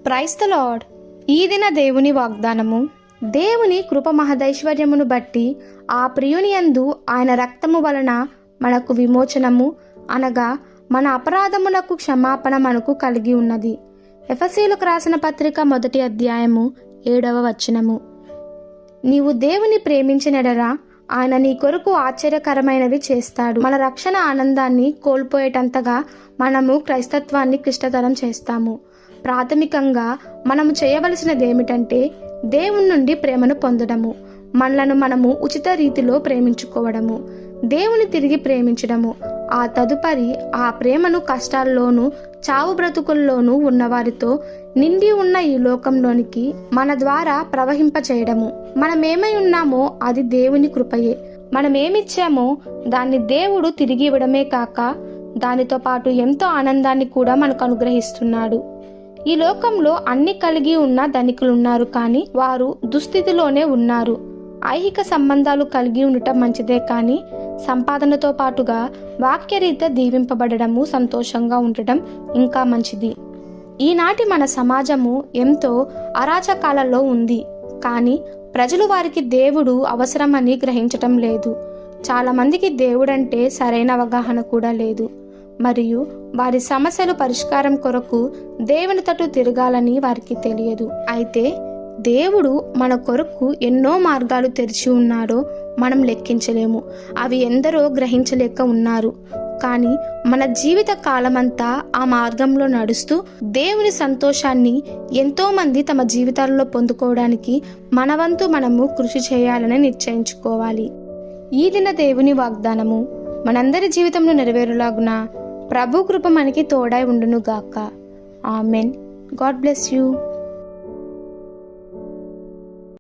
Praise the lord. ఈ దిన దేవుని వాగ్దానము. దేవుని కృప మహదైశ్వర్యమును బట్టి ఆ ప్రియుని యందు ఆయన రక్తము వలన మనకు విమోచనము, అనగా మన అపరాధములకు క్షమాపణ మనకు కలిగి ఉన్నది. ఎఫెసీయులకు రాసిన పత్రిక 1వ అధ్యాయము 7వ వచనము. నీవు దేవుని ప్రేమించినెడల ఆయన నీ కొరకు ఆశ్చర్యకరమైనవి చేస్తాడు. మన రక్షణ ఆనందాన్ని కోల్పోయేటంతగా మనము క్రైస్తత్వాన్ని క్లిష్టతరం చేస్తాము. ప్రాథమికంగా మనము చేయవలసినది ఏమిటంటే దేవుని నుండి ప్రేమను పొందడము, మనలను మనము ఉచిత రీతిలో ప్రేమించుకోవడము, దేవుని తిరిగి ప్రేమించడము, ఆ తదుపరి ఆ ప్రేమను కష్టాల్లోనూ చావు బ్రతుకుల్లోనూ ఉన్నవారితో నిండి ఉన్న ఈ లోకంలోనికి మన ద్వారా ప్రవహింపచేయడము. మనమేమై ఉన్నామో అది దేవుని కృపయే. మనమేమిచ్చామో దాన్ని దేవుడు తిరిగి ఇవ్వడమే కాక దానితో పాటు ఎంతో ఆనందాన్ని కూడా మనకు అనుగ్రహిస్తున్నాడు. ఈ లోకంలో అన్ని కలిగి ఉన్న ధనికులున్నారు, కానీ వారు దుస్థితిలోనే ఉన్నారు. ఐహిక సంబంధాలు కలిగి ఉండటం మంచిదే, కానీ సంపాదనతో పాటుగా వాక్యరీత్యా దీవింపబడము, సంతోషంగా ఉండటం ఇంకా మంచిది. ఈనాటి మన సమాజము ఎంతో అరాచకాలలో ఉంది, కానీ ప్రజలు వారికి దేవుడు అవసరమని గ్రహించటం లేదు. చాలా మందికి దేవుడంటే సరైన అవగాహన కూడా లేదు, మరియు వారి సమస్యలు పరిష్కారం కొరకు దేవుని తట్టు తిరగాలని వారికి తెలియదు. అయితే దేవుడు మన కొరకు ఎన్నో మార్గాలు తెరిచి ఉన్నాడో మనం లెక్కించలేము. అవి ఎందరో గ్రహించలేక ఉన్నారు. కానీ మన జీవిత కాలమంతా ఆ మార్గంలో నడుస్తూ దేవుని సంతోషాన్ని ఎంతో మంది తమ జీవితాల్లో పొందుకోవడానికి మన వంతు మనము కృషి చేయాలని నిశ్చయించుకోవాలి. ఈ దిన దేవుని వాగ్దానము మనందరి జీవితంలో నెరవేరులాగున ప్రభు కృప మనకి తోడై ఉండును గాక. ఆమెన్. God bless you.